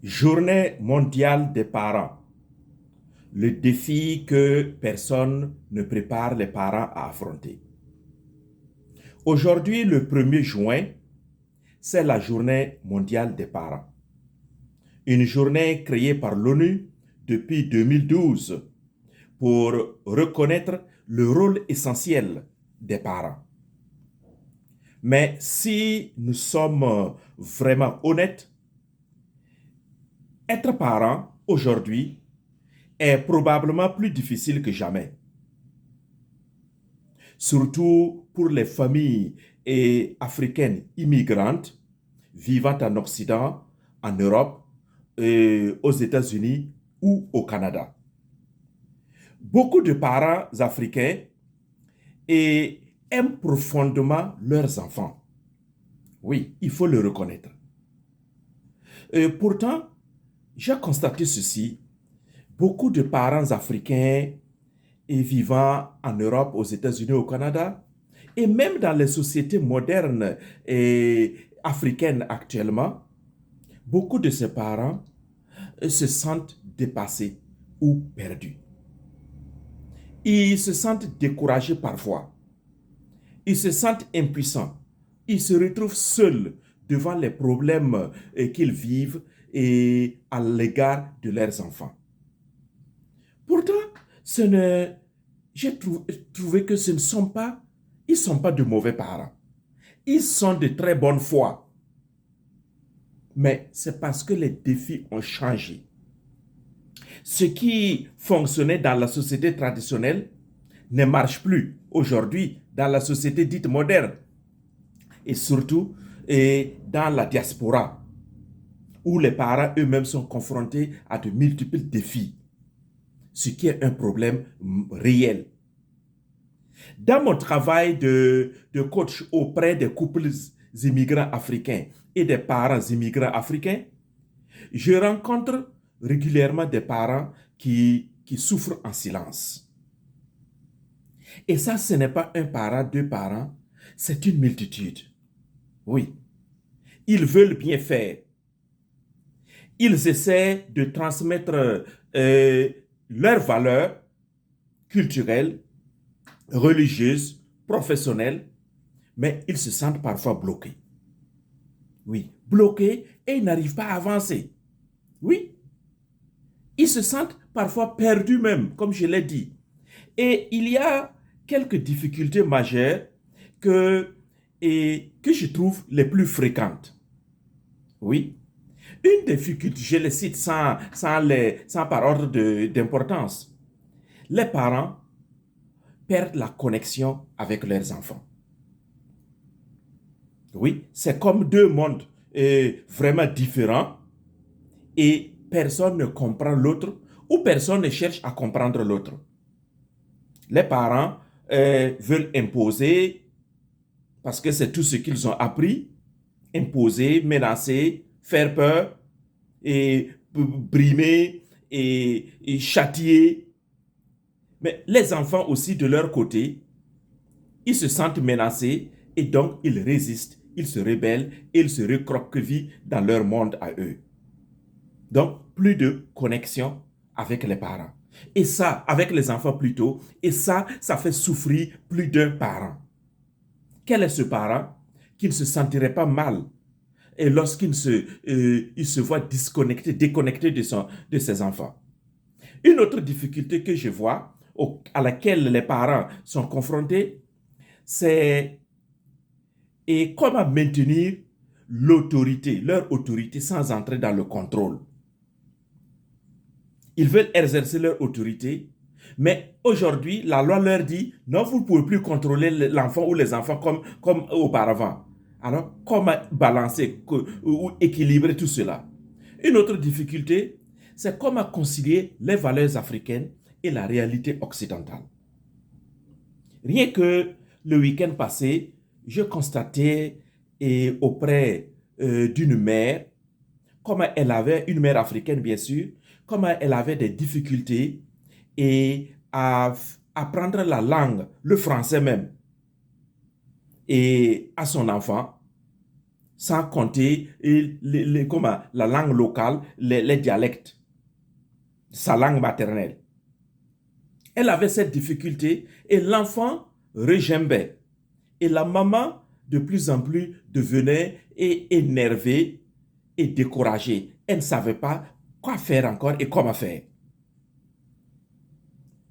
Journée mondiale des parents. Le défi que personne ne prépare les parents à affronter. Aujourd'hui, le 1er juin, c'est la journée mondiale des parents. Une journée créée par l'ONU depuis 2012 pour reconnaître le rôle essentiel des parents. Mais si nous sommes vraiment honnêtes, être parent aujourd'hui est probablement plus difficile que jamais. Surtout pour les familles africaines immigrantes vivant en Occident, en Europe, aux États-Unis ou au Canada. Beaucoup de parents africains aiment profondément leurs enfants. Oui, il faut le reconnaître. Pourtant, j'ai constaté ceci. Beaucoup de parents africains vivant en Europe, aux États-Unis, au Canada, et même dans les sociétés modernes et africaines actuellement, beaucoup de ces parents se sentent dépassés ou perdus. Ils se sentent découragés parfois. Ils se sentent impuissants. Ils se retrouvent seuls devant les problèmes qu'ils vivent et à l'égard de leurs enfants. Pourtant, j'ai trouvé que ils ne sont pas de mauvais parents. Ils sont de très bonne foi. Mais c'est parce que les défis ont changé. Ce qui fonctionnait dans la société traditionnelle ne marche plus aujourd'hui dans la société dite moderne. Et surtout dans la diaspora, où les parents eux-mêmes sont confrontés à de multiples défis, ce qui est un problème réel. Dans mon travail de coach auprès des couples immigrants africains et des parents immigrants africains, je rencontre régulièrement des parents qui souffrent en silence. Et ça, ce n'est pas un parent, deux parents, c'est une multitude. Oui, ils veulent bien faire. Ils essaient de transmettre leurs valeurs culturelles, religieuses, professionnelles, mais ils se sentent parfois bloqués. Oui, bloqués et ils n'arrivent pas à avancer. Oui, ils se sentent parfois perdus même, comme je l'ai dit. Et il y a quelques difficultés majeures que je trouve les plus fréquentes. Oui, une difficulté, je les cite sans par ordre d'importance. Les parents perdent la connexion avec leurs enfants. Oui, c'est comme deux mondes vraiment différents et personne ne comprend l'autre ou personne ne cherche à comprendre l'autre. Les parents veulent imposer, parce que c'est tout ce qu'ils ont appris, imposer, menacer, faire peur, et brimer et châtier. Mais les enfants aussi, de leur côté, ils se sentent menacés et donc ils résistent, ils se rebellent et ils se recroquevillent dans leur monde à eux. Donc, plus de connexion avec les parents. Et ça, avec les enfants plutôt, et ça fait souffrir plus d'un parent. Quel est ce parent qui ne se sentirait pas mal et lorsqu'il il se voit déconnecté de ses enfants? Une autre difficulté que je vois, à laquelle les parents sont confrontés, c'est comment maintenir leur autorité sans entrer dans le contrôle. Ils veulent exercer leur autorité, mais aujourd'hui, la loi leur dit, non, vous ne pouvez plus contrôler l'enfant ou les enfants comme auparavant. Alors, comment balancer ou équilibrer tout cela? Une autre difficulté, c'est comment concilier les valeurs africaines et la réalité occidentale. Rien que le week-end passé, je constatais auprès d'une mère, une mère africaine bien sûr, comment elle avait des difficultés à apprendre la langue, le français même, et à son enfant, sans compter comment, la langue locale, les dialectes, sa langue maternelle. Elle avait cette difficulté et l'enfant regimbait. Et la maman, de plus en plus, devenait énervée et découragée. Elle ne savait pas quoi faire encore et comment faire.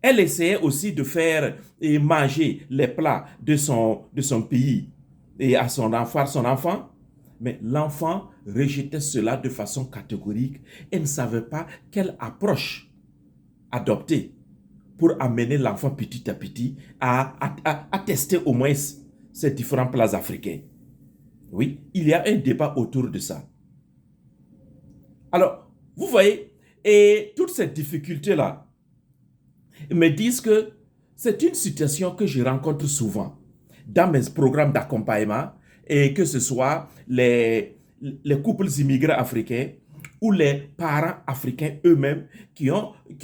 Elle essayait aussi de faire et manger les plats de son pays et à son enfant, mais l'enfant rejetait cela de façon catégorique et ne savait pas quelle approche adopter pour amener l'enfant petit à petit à tester au moins ces différents plats africains. Oui, il y a un débat autour de ça. Alors, vous voyez, et toutes ces difficultés-là me disent que c'est une situation que je rencontre souvent dans mes programmes d'accompagnement, et que ce soit les couples immigrés africains ou les parents africains eux-mêmes qui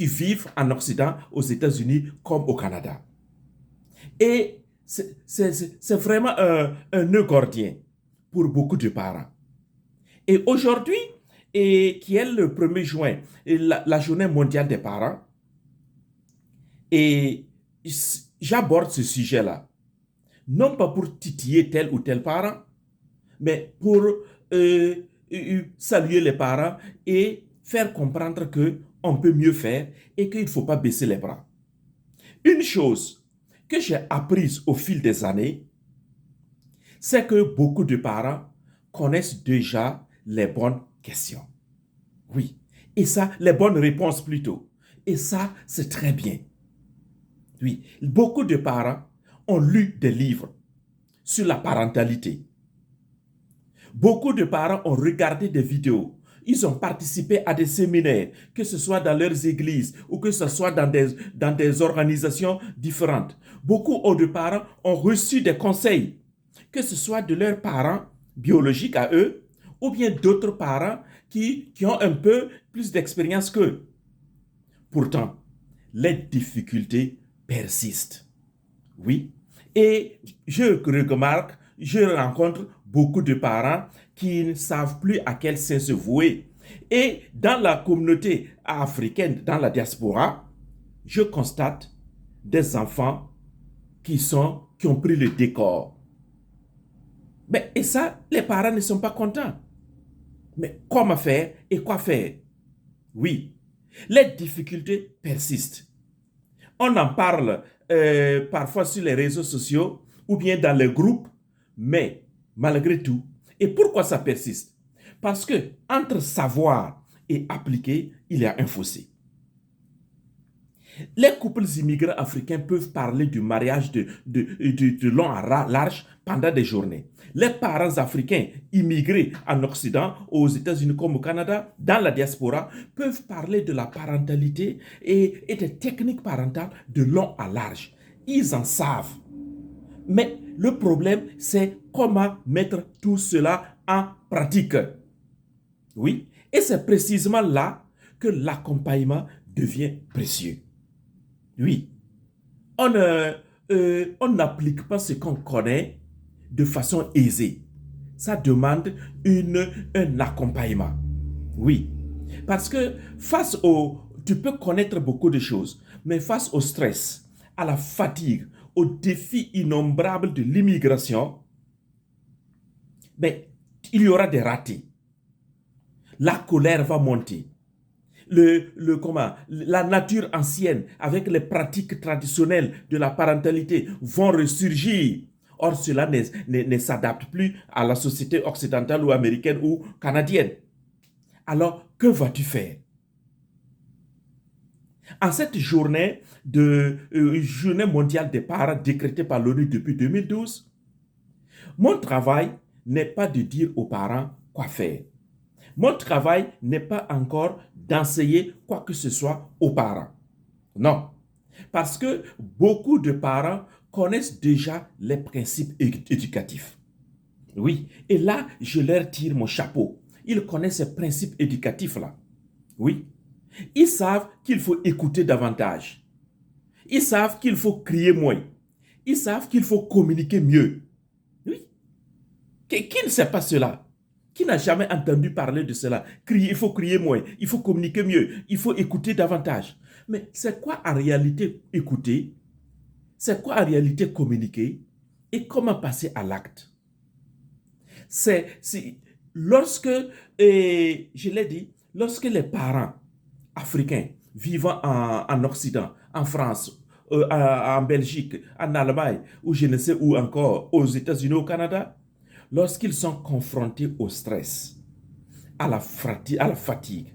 vivent en Occident, aux États-Unis comme au Canada. Et c'est vraiment un nœud gordien pour beaucoup de parents. Et aujourd'hui, qui est le 1er juin, la journée mondiale des parents, et j'aborde ce sujet-là, non pas pour titiller tel ou tel parent, mais pour saluer les parents et faire comprendre qu'on peut mieux faire et qu'il ne faut pas baisser les bras. Une chose que j'ai apprise au fil des années, c'est que beaucoup de parents connaissent déjà les bonnes questions. Oui, et ça, les bonnes réponses plutôt. Et ça, c'est très bien. Oui, beaucoup de parents ont lu des livres sur la parentalité. Beaucoup de parents ont regardé des vidéos. Ils ont participé à des séminaires, que ce soit dans leurs églises ou que ce soit dans des organisations différentes. Beaucoup de parents ont reçu des conseils, que ce soit de leurs parents biologiques à eux, ou bien d'autres parents qui ont un peu plus d'expérience qu'eux. Pourtant, les difficultés persistent. Oui. Et je remarque, je rencontre beaucoup de parents qui ne savent plus à quel sein se vouer. Et dans la communauté africaine, dans la diaspora, je constate des enfants qui ont pris le décor. Mais, et ça, les parents ne sont pas contents. Mais comment faire et quoi faire? Oui, les difficultés persistent. On en parle parfois sur les réseaux sociaux ou bien dans les groupes, mais malgré tout, et pourquoi ça persiste? Parce que entre savoir et appliquer, il y a un fossé. Les couples immigrés africains peuvent parler du mariage de long à large pendant des journées. Les parents africains immigrés en Occident, aux États-Unis comme au Canada, dans la diaspora, peuvent parler de la parentalité et des techniques parentales de long à large. Ils en savent. Mais le problème, c'est comment mettre tout cela en pratique. Oui, et c'est précisément là que l'accompagnement devient précieux. Oui, on n'applique pas ce qu'on connaît de façon aisée. Ça demande un accompagnement. Oui, parce que tu peux connaître beaucoup de choses, mais face au stress, à la fatigue, aux défis innombrables de l'immigration, mais il y aura des ratés. La colère va monter. La nature ancienne avec les pratiques traditionnelles de la parentalité vont ressurgir. Or, cela ne s'adapte plus à la société occidentale ou américaine ou canadienne. Alors, que vas-tu faire? En cette journée journée mondiale des parents décrétée par l'ONU depuis 2012, mon travail n'est pas de dire aux parents quoi faire. Mon travail n'est pas encore d'enseigner quoi que ce soit aux parents. Non. Parce que beaucoup de parents connaissent déjà les principes éducatifs. Oui. Et là, je leur tire mon chapeau. Ils connaissent ces principes éducatifs-là. Oui. Ils savent qu'il faut écouter davantage. Ils savent qu'il faut crier moins. Ils savent qu'il faut communiquer mieux. Oui. Qui ne sait pas cela? Qui n'a jamais entendu parler de cela? Crier, il faut crier moins, il faut communiquer mieux, il faut écouter davantage. Mais c'est quoi en réalité écouter? C'est quoi en réalité communiquer? Et comment passer à l'acte? C'est lorsque, je l'ai dit, lorsque les parents africains vivant en Occident, en France, en Belgique, en Allemagne, ou je ne sais où encore, aux États-Unis, au Canada, lorsqu'ils sont confrontés au stress, à la fatigue,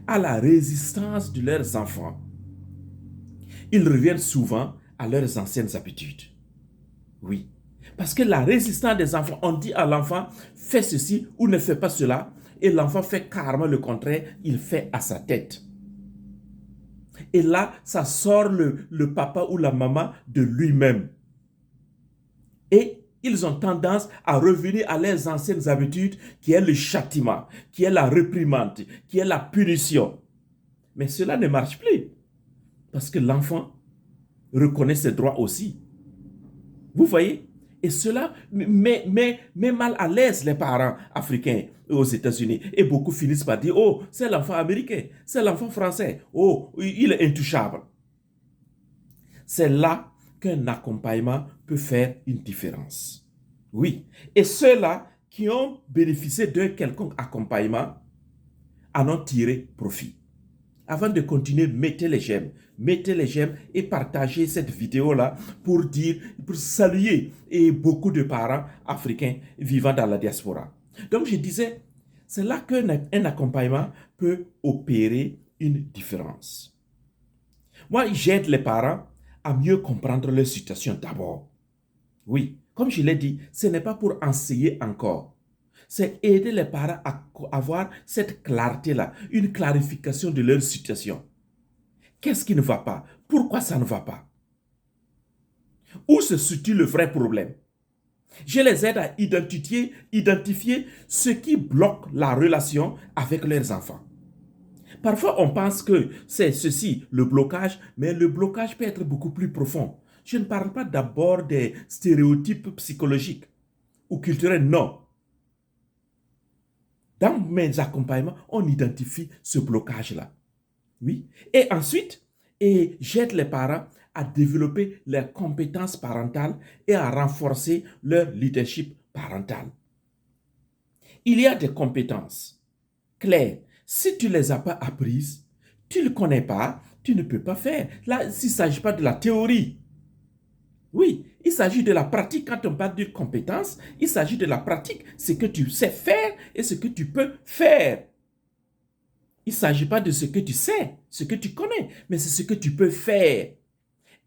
à la résistance de leurs enfants, ils reviennent souvent à leurs anciennes habitudes. Oui. Parce que la résistance des enfants, on dit à l'enfant, fais ceci ou ne fais pas cela, et l'enfant fait carrément le contraire, il fait à sa tête. Et là, ça sort le papa ou la maman de lui-même. Et ils ont tendance à revenir à leurs anciennes habitudes, qui est le châtiment, qui est la réprimande, qui est la punition. Mais cela ne marche plus. Parce que l'enfant reconnaît ses droits aussi. Vous voyez? Et cela met mal à l'aise les parents africains aux États-Unis. Et beaucoup finissent par dire, oh, c'est l'enfant américain, c'est l'enfant français, oh, il est intouchable. C'est là qu'un accompagnement peut faire une différence. Oui. Et ceux-là qui ont bénéficié d'un quelconque accompagnement en ont tiré profit. Avant de continuer, mettez les j'aime et partagez cette vidéo-là pour saluer beaucoup de parents africains vivant dans la diaspora. Donc je disais, c'est là qu'un accompagnement peut opérer une différence. Moi, j'aide les parents à mieux comprendre leur situation d'abord. Oui, comme je l'ai dit, ce n'est pas pour enseigner encore. C'est aider les parents à avoir cette clarté-là, une clarification de leur situation. Qu'est-ce qui ne va pas? Pourquoi ça ne va pas? Où se situe le vrai problème? Je les aide à identifier ce qui bloque la relation avec leurs enfants. Parfois, on pense que c'est ceci, le blocage, mais le blocage peut être beaucoup plus profond. Je ne parle pas d'abord des stéréotypes psychologiques ou culturels, non. Dans mes accompagnements, on identifie ce blocage-là. Oui. Et ensuite, j'aide les parents à développer leurs compétences parentales et à renforcer leur leadership parental. Il y a des compétences claires. Si tu ne les as pas apprises, tu ne les connais pas, tu ne peux pas faire. Là, il ne s'agit pas de la théorie. Oui, il s'agit de la pratique. Quand on parle de compétences, il s'agit de la pratique. Ce que tu sais faire et ce que tu peux faire. Il ne s'agit pas de ce que tu sais, ce que tu connais, mais c'est ce que tu peux faire.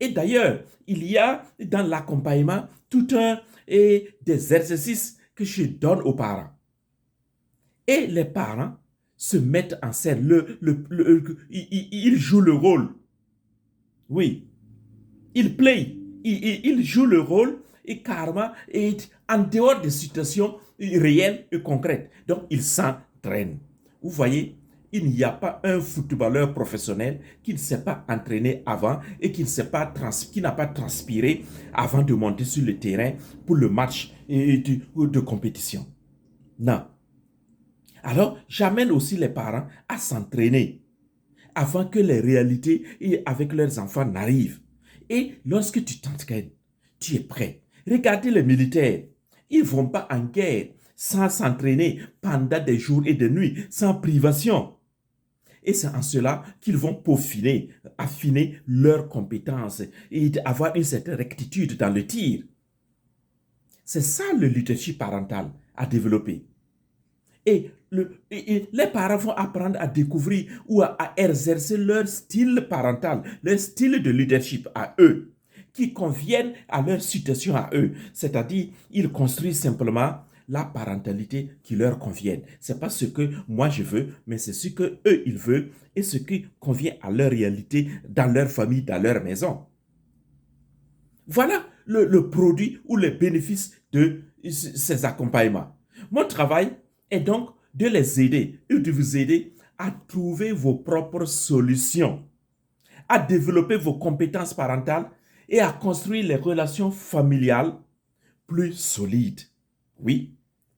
Et d'ailleurs, il y a dans l'accompagnement tout des exercices que je donne aux parents. Et les parents se mettent en scène. Ils jouent le rôle. Oui, ils playent. Ils jouent le rôle et carrément en dehors des situations réelles et concrètes. Donc, ils s'entraînent. Vous voyez, il n'y a pas un footballeur professionnel qui ne s'est pas entraîné avant et qui n'a pas transpiré avant de monter sur le terrain pour le match de compétition. Non. Alors, j'amène aussi les parents à s'entraîner avant que les réalités avec leurs enfants n'arrivent. Et lorsque tu t'entraînes, tu es prêt. Regardez les militaires. Ils ne vont pas en guerre sans s'entraîner pendant des jours et des nuits, sans privation. Et c'est en cela qu'ils vont affiner leurs compétences et avoir une certaine rectitude dans le tir. C'est ça le leadership parental à développer. Et les parents vont apprendre à découvrir ou à exercer leur style parental, leur style de leadership à eux, qui conviennent à leur situation à eux. C'est-à-dire, ils construisent simplement la parentalité qui leur convienne. Ce n'est pas ce que moi je veux, mais c'est ce que eux ils veulent et ce qui convient à leur réalité, dans leur famille, dans leur maison. Voilà le produit ou les bénéfices de ces accompagnements. Mon travail est donc de les aider et de vous aider à trouver vos propres solutions, à développer vos compétences parentales et à construire les relations familiales plus solides. Oui,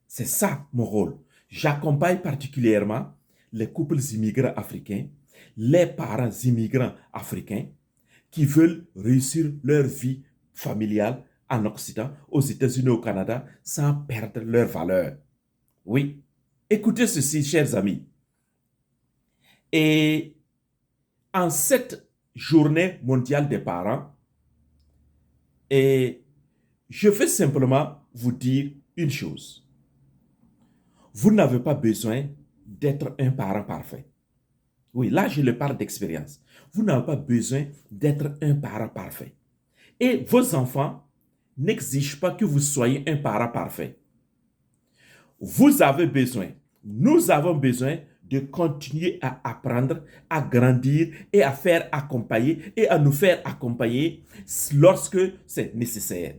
c'est ça mon rôle. J'accompagne particulièrement les couples immigrants africains, les parents immigrants africains qui veulent réussir leur vie familiale en Occident, aux États-Unis, au Canada, sans perdre leurs valeurs. Oui, écoutez ceci, chers amis. Et en cette journée mondiale des parents, et je veux simplement vous dire une chose. Vous n'avez pas besoin d'être un parent parfait. Oui, là, je le parle d'expérience. Vous n'avez pas besoin d'être un parent parfait. Et vos enfants n'exigent pas que vous soyez un parent parfait. Vous avez besoin, nous avons besoin de continuer à apprendre, à grandir et à faire accompagner et à nous faire accompagner lorsque c'est nécessaire.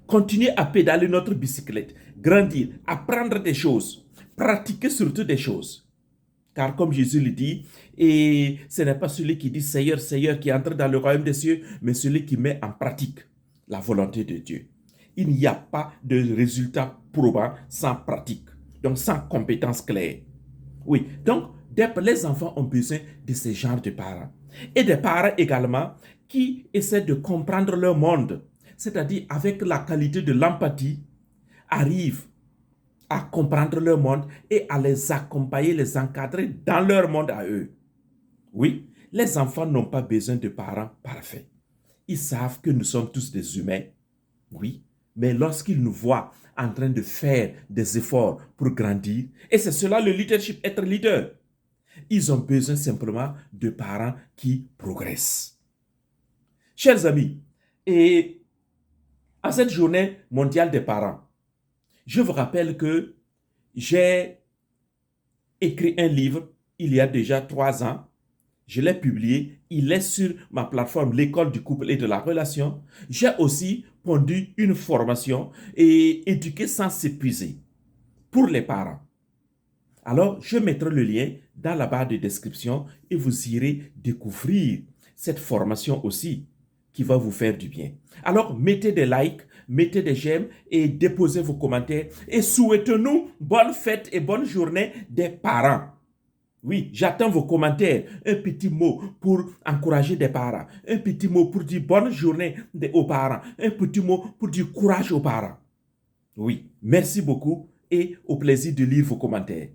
Continuer à pédaler notre bicyclette, grandir, apprendre des choses, pratiquer surtout des choses. Car comme Jésus le dit, et ce n'est pas celui qui dit Seigneur, Seigneur qui entre dans le royaume des cieux, mais celui qui met en pratique la volonté de Dieu. Il n'y a pas de résultat probant sans pratique, donc sans compétence claire. Oui, donc les enfants ont besoin de ce genre de parents. Et des parents également qui essaient de comprendre leur monde, c'est-à-dire avec la qualité de l'empathie, arrivent à comprendre leur monde et à les accompagner, les encadrer dans leur monde à eux. Oui, les enfants n'ont pas besoin de parents parfaits. Ils savent que nous sommes tous des humains, oui, mais lorsqu'ils nous voient en train de faire des efforts pour grandir, et c'est cela le leadership, être leader, ils ont besoin simplement de parents qui progressent. Chers amis, et à cette journée mondiale des parents, je vous rappelle que j'ai écrit un livre il y a déjà 3 ans. Je l'ai publié. Il est sur ma plateforme L'école du couple et de la relation. J'ai aussi pondu une formation et éduquer sans s'épuiser pour les parents. Alors, je mettrai le lien dans la barre de description et vous irez découvrir cette formation aussi qui va vous faire du bien. Alors, mettez des likes, mettez des j'aime et déposez vos commentaires et souhaitez-nous bonne fête et bonne journée des parents. Oui, j'attends vos commentaires. Un petit mot pour encourager des parents. Un petit mot pour dire bonne journée aux parents. Un petit mot pour dire courage aux parents. Oui, merci beaucoup et au plaisir de lire vos commentaires.